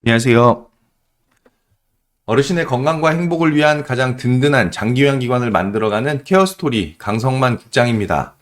안녕하세요. 어르신의 건강과 행복을 위한 가장 든든한 장기요양기관을 만들어가는 케어스토리 강성만 국장입니다.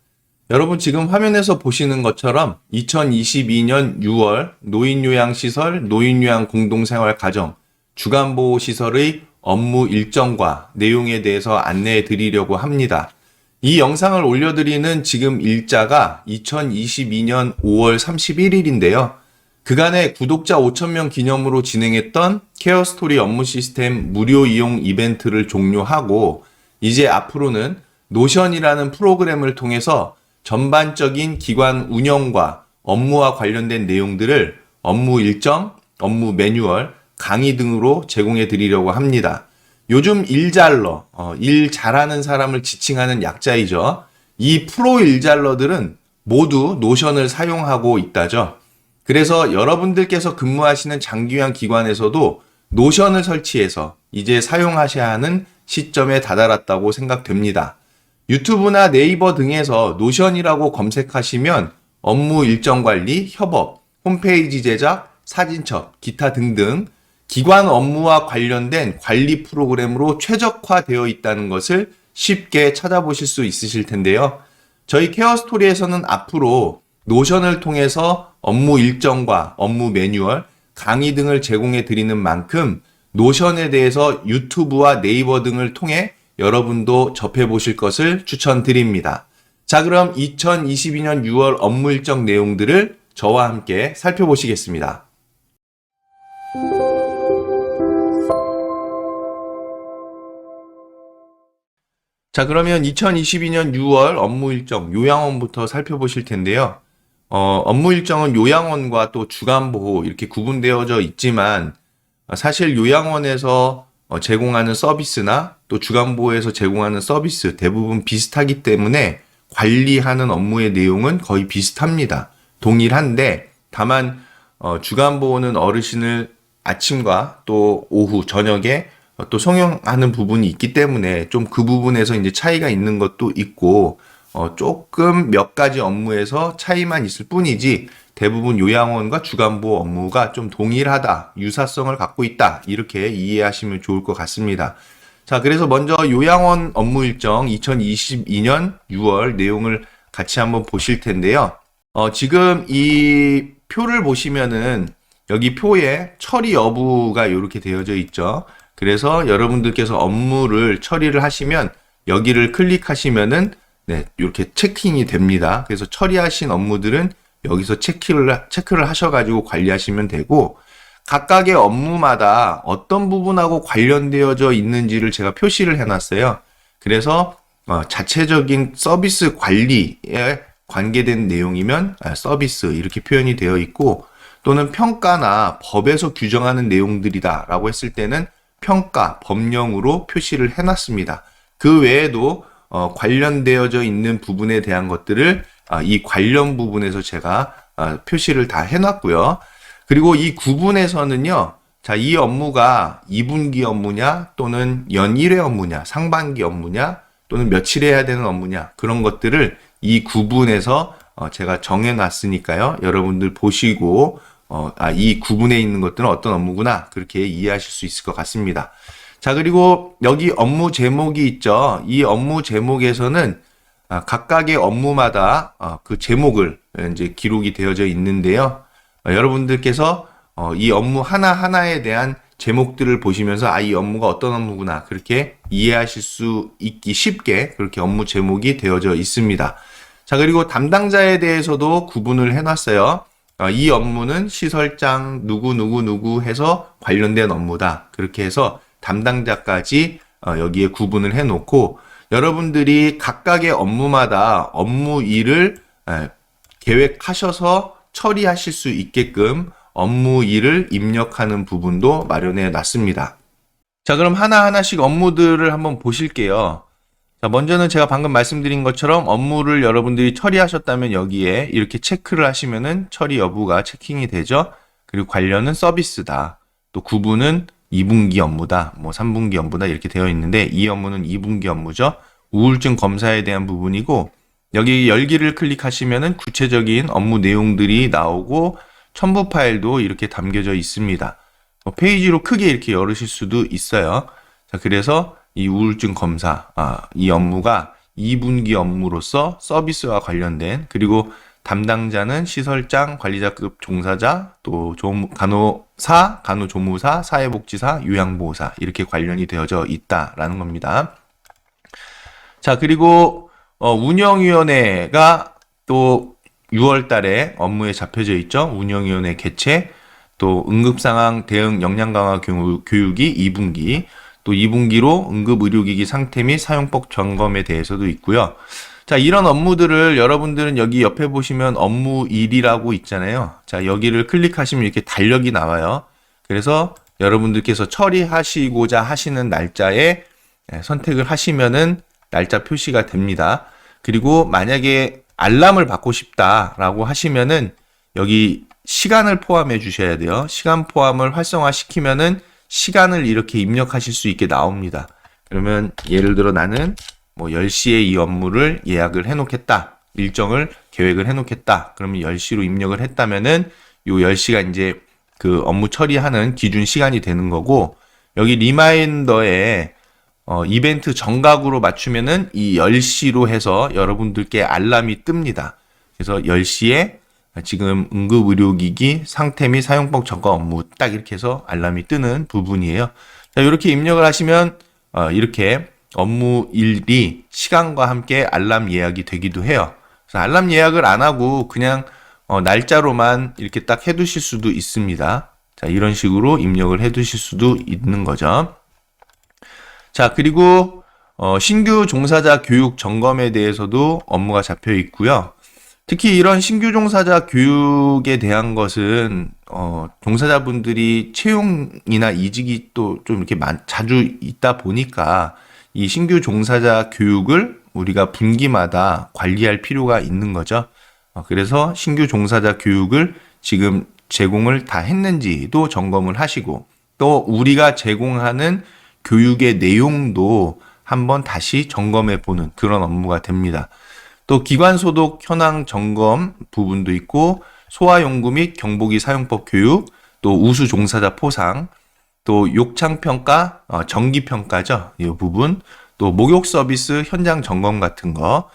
여러분 지금 화면에서 보시는 것처럼 2022년 6월 노인요양시설, 노인요양공동생활가정, 주간보호시설의 업무 일정과 내용에 대해서 안내해 드리려고 합니다. 이 영상을 올려드리는 지금 일자가 2022년 5월 31일인데요. 그간의 구독자 5,000명 기념으로 진행했던 케어스토리 업무 시스템 무료 이용 이벤트를 종료하고 이제 앞으로는 노션이라는 프로그램을 통해서 전반적인 기관 운영과 업무와 관련된 내용들을 업무 일정, 업무 매뉴얼, 강의 등으로 제공해 드리려고 합니다. 요즘 일잘러, 일 잘하는 사람을 지칭하는 약자이죠. 이 프로 일잘러들은 모두 노션을 사용하고 있다죠. 그래서 여러분들께서 근무하시는 장기요양 기관에서도 노션을 설치해서 이제 사용하셔야 하는 시점에 다다랐다고 생각됩니다. 유튜브나 네이버 등에서 노션이라고 검색하시면 업무 일정 관리, 협업, 홈페이지 제작, 사진첩, 기타 등등 기관 업무와 관련된 관리 프로그램으로 최적화되어 있다는 것을 쉽게 찾아보실 수 있으실 텐데요. 저희 케어스토리에서는 앞으로 노션을 통해서 업무 일정과 업무 매뉴얼, 강의 등을 제공해 드리는 만큼 노션에 대해서 유튜브와 네이버 등을 통해 여러분도 접해 보실 것을 추천드립니다. 자, 그럼 2022년 6월 업무 일정 내용들을 저와 함께 살펴보시겠습니다. 자, 그러면 2022년 6월 업무 일정 요양원부터 살펴보실 텐데요. 업무 일정은 요양원과 또 주간보호 이렇게 구분되어져 있지만 사실 요양원에서 제공하는 서비스나 또 주간보호에서 제공하는 서비스 대부분 비슷하기 때문에 관리하는 업무의 내용은 거의 비슷합니다. 동일한데 다만 주간보호는 어르신을 아침과 또 오후, 저녁에 또 성형하는 부분이 있기 때문에 좀 그 부분에서 이제 차이가 있는 것도 있고 조금 몇 가지 업무에서 차이만 있을 뿐이지 대부분 요양원과 주간보호 업무가 좀 동일하다, 유사성을 갖고 있다 이렇게 이해하시면 좋을 것 같습니다. 자, 그래서 먼저 요양원 업무 일정 2022년 6월 내용을 같이 한번 보실 텐데요. 지금 이 표를 보시면은 여기 표에 처리 여부가 이렇게 되어져 있죠. 그래서 여러분들께서 업무를 처리를 하시면 여기를 클릭하시면은 네, 이렇게 체킹이 됩니다. 그래서 처리하신 업무들은 여기서 체크를 하셔가지고 관리하시면 되고, 각각의 업무마다 어떤 부분하고 관련되어져 있는지를 제가 표시를 해놨어요. 그래서 자체적인 서비스 관리에 관계된 내용이면 서비스 이렇게 표현이 되어 있고, 또는 평가나 법에서 규정하는 내용들이다라고 했을 때는 평가, 법령으로 표시를 해놨습니다. 그 외에도 관련되어져 있는 부분에 대한 것들을 이 관련 부분에서 제가 표시를 다 해놨고요. 그리고 이 구분에서는요, 자, 이 업무가 2분기 업무냐, 또는 연 1회 업무냐, 상반기 업무냐, 또는 며칠 해야 되는 업무냐, 그런 것들을 이 구분에서 제가 정해놨으니까요. 여러분들 보시고, 이 구분에 있는 것들은 어떤 업무구나, 그렇게 이해하실 수 있을 것 같습니다. 자, 그리고 여기 업무 제목이 있죠. 이 업무 제목에서는 각각의 업무마다 그 제목을 이제 기록이 되어져 있는데요. 여러분들께서 이 업무 하나하나에 대한 제목들을 보시면서 이 업무가 어떤 업무구나 그렇게 이해하실 수 있기 쉽게 그렇게 업무 제목이 되어져 있습니다. 자, 그리고 담당자에 대해서도 구분을 해놨어요. 이 업무는 시설장 누구 해서 관련된 업무다. 그렇게 해서 담당자까지 여기에 구분을 해놓고 여러분들이 각각의 업무마다 업무 일을 계획하셔서 처리하실 수 있게끔 업무 일을 입력하는 부분도 마련해 놨습니다. 자, 그럼 하나하나씩 업무들을 한번 보실게요. 자, 먼저는 제가 방금 말씀드린 것처럼 업무를 여러분들이 처리하셨다면 여기에 이렇게 체크를 하시면은 처리 여부가 체킹이 되죠. 그리고 관련은 서비스다. 또 구분은 2분기 업무다, 3분기 업무다 이렇게 되어 있는데 이 업무는 2분기 업무죠. 우울증 검사에 대한 부분이고 여기 열기를 클릭하시면은 구체적인 업무 내용들이 나오고 첨부 파일도 이렇게 담겨져 있습니다. 페이지로 크게 이렇게 열으실 수도 있어요. 자, 그래서 이 우울증 검사, 이 업무가 2분기 업무로서 서비스와 관련된, 그리고 담당자는 시설장, 관리자급 종사자, 또 간호사, 간호조무사, 사회복지사, 요양보호사 이렇게 관련이 되어져 있다라는 겁니다. 자, 그리고 운영위원회가 또 6월 달에 업무에 잡혀져 있죠. 운영위원회 개최, 또 응급상황 대응 역량 강화 교육이 2분기, 또 2분기로 응급의료기기 상태 및 사용법 점검에 대해서도 있고요. 자, 이런 업무들을 여러분들은 여기 옆에 보시면 업무 1이라고 있잖아요. 자, 여기를 클릭하시면 이렇게 달력이 나와요. 그래서 여러분들께서 처리하시고자 하시는 날짜에 선택을 하시면은 날짜 표시가 됩니다. 그리고 만약에 알람을 받고 싶다라고 하시면은 여기 시간을 포함해 주셔야 돼요. 시간 포함을 활성화시키면은 시간을 이렇게 입력하실 수 있게 나옵니다. 그러면 예를 들어 나는 뭐 10시에 이 업무를 예약을 해 놓겠다. 일정을 계획을 해 놓겠다. 그러면 10시로 입력을 했다면은 요 10시가 이제 그 업무 처리하는 기준 시간이 되는 거고, 여기 리마인더에 이벤트 정각으로 맞추면은 이 10시로 해서 여러분들께 알람이 뜹니다. 그래서 10시에 지금 응급의료기기 상태 및 사용법 점검 업무 딱 이렇게 해서 알람이 뜨는 부분이에요. 자, 이렇게 입력을 하시면 이렇게 업무 일이 시간과 함께 알람 예약이 되기도 해요. 그래서 알람 예약을 안 하고 그냥 날짜로만 이렇게 딱 해두실 수도 있습니다. 자, 이런 식으로 입력을 해두실 수도 있는 거죠. 자, 그리고 신규 종사자 교육 점검에 대해서도 업무가 잡혀 있고요. 특히 이런 신규 종사자 교육에 대한 것은 종사자분들이 채용이나 이직이 또 좀 이렇게 자주 있다 보니까 이 신규 종사자 교육을 우리가 분기마다 관리할 필요가 있는 거죠. 그래서 신규 종사자 교육을 지금 제공을 다 했는지도 점검을 하시고, 또 우리가 제공하는 교육의 내용도 한번 다시 점검해 보는 그런 업무가 됩니다. 또 기관 소독 현황 점검 부분도 있고, 소아용구 및 경보기 사용법 교육, 또 우수 종사자 포상, 또 욕창 평가, 정기 평가죠. 이 부분, 또 목욕 서비스 현장 점검 같은 거.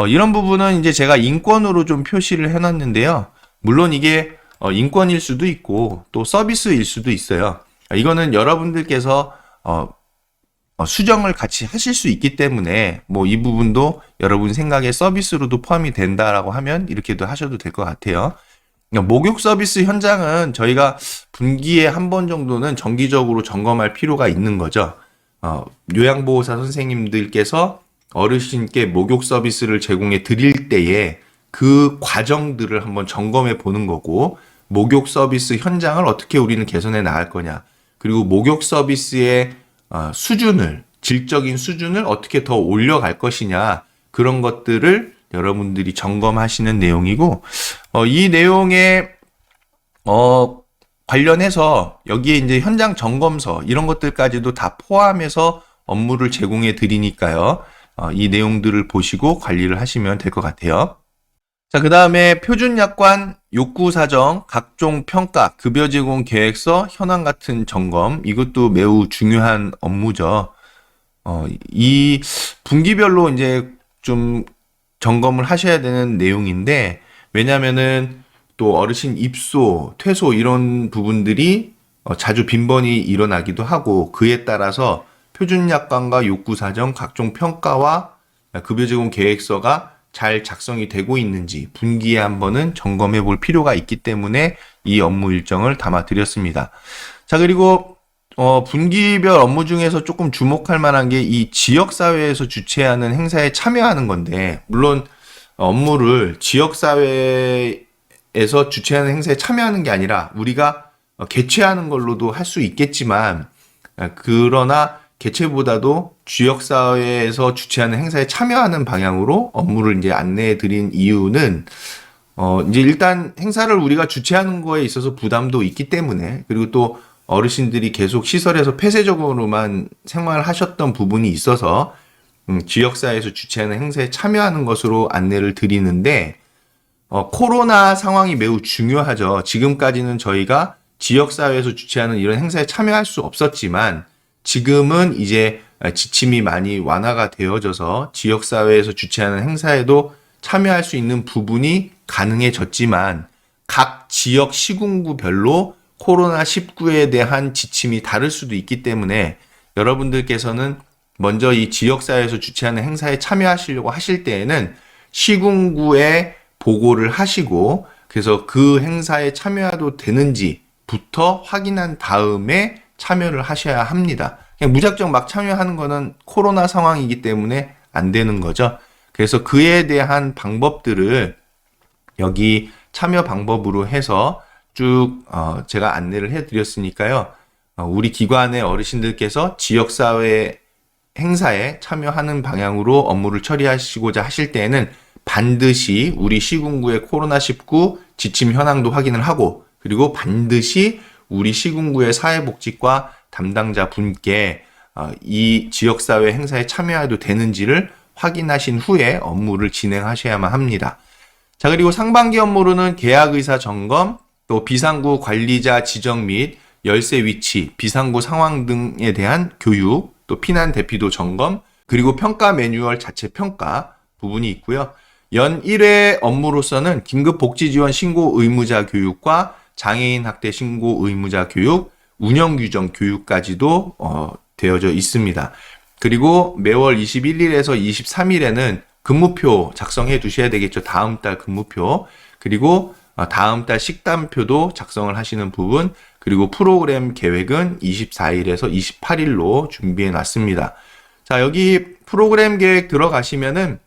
이런 부분은 이제 제가 인권으로 좀 표시를 해놨는데요. 물론 이게 인권일 수도 있고 또 서비스일 수도 있어요. 이거는 여러분들께서 수정을 같이 하실 수 있기 때문에 뭐 이 부분도 여러분 생각에 서비스로도 포함이 된다라고 하면 이렇게도 하셔도 될 것 같아요. 목욕 서비스 현장은 저희가 분기에 한 번 정도는 정기적으로 점검할 필요가 있는 거죠. 요양보호사 선생님들께서 어르신께 목욕 서비스를 제공해 드릴 때에 그 과정들을 한번 점검해 보는 거고, 목욕 서비스 현장을 어떻게 우리는 개선해 나갈 거냐, 그리고 목욕 서비스의 질적인 수준을 어떻게 더 올려갈 것이냐, 그런 것들을 여러분들이 점검하시는 내용이고, 이 내용에 관련해서 여기에 이제 현장 점검서 이런 것들까지도 다 포함해서 업무를 제공해 드리니까요. 이 내용들을 보시고 관리를 하시면 될 것 같아요. 자, 그 다음에 표준 약관, 욕구 사정, 각종 평가, 급여 제공 계획서, 현황 같은 점검, 이것도 매우 중요한 업무죠. 이 분기별로 이제 좀 점검을 하셔야 되는 내용인데, 왜냐면은 또 어르신 입소, 퇴소 이런 부분들이 자주 빈번히 일어나기도 하고, 그에 따라서 표준 약관과 욕구 사정, 각종 평가와 급여 제공 계획서가 잘 작성이 되고 있는지 분기에 한 번은 점검해 볼 필요가 있기 때문에 이 업무 일정을 담아 드렸습니다. 자, 그리고 분기별 업무 중에서 조금 주목할 만한 게 이 지역사회에서 주최하는 행사에 참여하는 건데, 물론 업무를 지역사회에서 주최하는 행사에 참여하는 게 아니라 우리가 개최하는 걸로도 할 수 있겠지만, 그러나 개최보다도 지역사회에서 주최하는 행사에 참여하는 방향으로 업무를 이제 안내해 드린 이유는, 이제 일단 행사를 우리가 주최하는 거에 있어서 부담도 있기 때문에, 그리고 또 어르신들이 계속 시설에서 폐쇄적으로만 생활하셨던 부분이 있어서 지역사회에서 주최하는 행사에 참여하는 것으로 안내를 드리는데, 코로나 상황이 매우 중요하죠. 지금까지는 저희가 지역사회에서 주최하는 이런 행사에 참여할 수 없었지만 지금은 이제 지침이 많이 완화가 되어져서 지역사회에서 주최하는 행사에도 참여할 수 있는 부분이 가능해졌지만 각 지역 시군구별로 코로나19에 대한 지침이 다를 수도 있기 때문에 여러분들께서는 먼저 이 지역사회에서 주최하는 행사에 참여하시려고 하실 때에는 시군구에 보고를 하시고 그래서 그 행사에 참여해도 되는지부터 확인한 다음에 참여를 하셔야 합니다. 그냥 무작정 막 참여하는 거는 코로나 상황이기 때문에 안 되는 거죠. 그래서 그에 대한 방법들을 여기 참여 방법으로 해서 쭉 제가 안내를 해드렸으니까요. 우리 기관의 어르신들께서 지역사회 행사에 참여하는 방향으로 업무를 처리하시고자 하실 때에는 반드시 우리 시군구의 코로나19 지침 현황도 확인을 하고 그리고 반드시 우리 시군구의 사회복지과 담당자 분께 이 지역사회 행사에 참여해도 되는지를 확인하신 후에 업무를 진행하셔야만 합니다. 자, 그리고 상반기 업무로는 계약의사 점검, 또 비상구 관리자 지정 및 열쇠 위치, 비상구 상황 등에 대한 교육, 또 피난 대피도 점검, 그리고 평가 매뉴얼 자체 평가 부분이 있고요. 연 1회 업무로서는 긴급복지지원 신고 의무자 교육과 장애인 학대 신고 의무자 교육, 운영규정 교육까지도 되어져 있습니다. 그리고 매월 21일에서 23일에는 근무표 작성해 두셔야 되겠죠. 다음 달 근무표. 그리고 다음 달 식단표도 작성을 하시는 부분. 그리고 프로그램 계획은 24일에서 28일로 준비해 놨습니다. 자, 여기 프로그램 계획 들어가시면은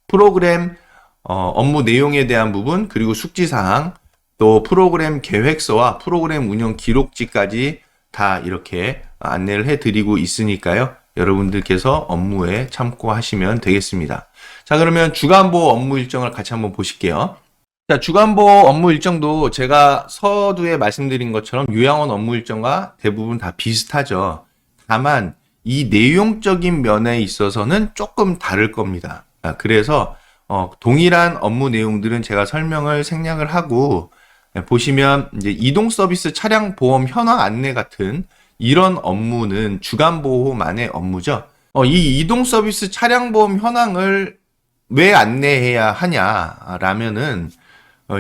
프로그램 업무 내용에 대한 부분, 그리고 숙지사항, 또 프로그램 계획서와 프로그램 운영 기록지까지 다 이렇게 안내를 해드리고 있으니까요. 여러분들께서 업무에 참고하시면 되겠습니다. 자, 그러면 주간보호 업무 일정을 같이 한번 보실게요. 자, 주간보호 업무 일정도 제가 서두에 말씀드린 것처럼 요양원 업무 일정과 대부분 다 비슷하죠. 다만 이 내용적인 면에 있어서는 조금 다를 겁니다. 그래서 동일한 업무 내용들은 제가 설명을 생략을 하고 보시면 이제 이동 서비스 차량 보험 현황 안내 같은 이런 업무는 주간보호만의 업무죠. 이 이동 서비스 차량 보험 현황을 왜 안내해야 하냐라면은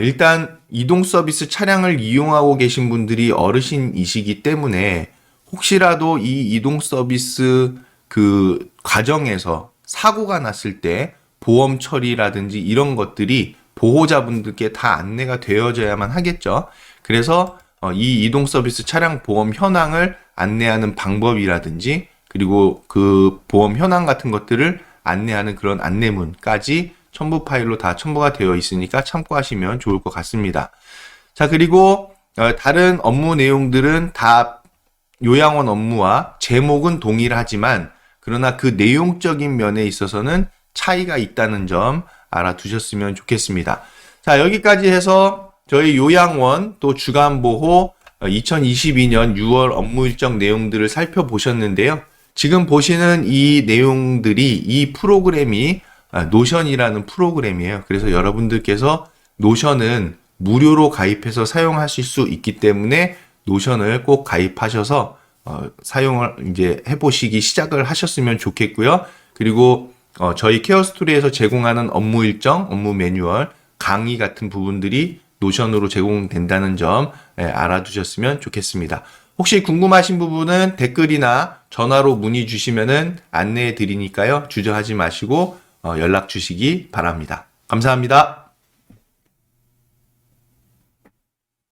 일단 이동 서비스 차량을 이용하고 계신 분들이 어르신이시기 때문에 혹시라도 이 이동 서비스 그 과정에서 사고가 났을 때 보험 처리라든지 이런 것들이 보호자분들께 다 안내가 되어져야만 하겠죠. 그래서 이 이동 서비스 차량 보험 현황을 안내하는 방법이라든지 그리고 그 보험 현황 같은 것들을 안내하는 그런 안내문까지 첨부 파일로 다 첨부가 되어 있으니까 참고하시면 좋을 것 같습니다. 자, 그리고 다른 업무 내용들은 다 요양원 업무와 제목은 동일하지만 그러나 그 내용적인 면에 있어서는 차이가 있다는 점 알아두셨으면 좋겠습니다. 자, 여기까지 해서 저희 요양원 또 주간보호 2022년 6월 업무 일정 내용들을 살펴보셨는데요. 지금 보시는 이 내용들이 이 프로그램이 노션이라는 프로그램이에요. 그래서 여러분들께서 노션은 무료로 가입해서 사용하실 수 있기 때문에 노션을 꼭 가입하셔서 사용을 이제 해보시기 시작을 하셨으면 좋겠고요. 그리고 저희 케어스토리에서 제공하는 업무 일정, 업무 매뉴얼, 강의 같은 부분들이 노션으로 제공된다는 점 알아두셨으면 좋겠습니다. 혹시 궁금하신 부분은 댓글이나 전화로 문의 주시면은 안내해 드리니까요. 주저하지 마시고 연락 주시기 바랍니다. 감사합니다.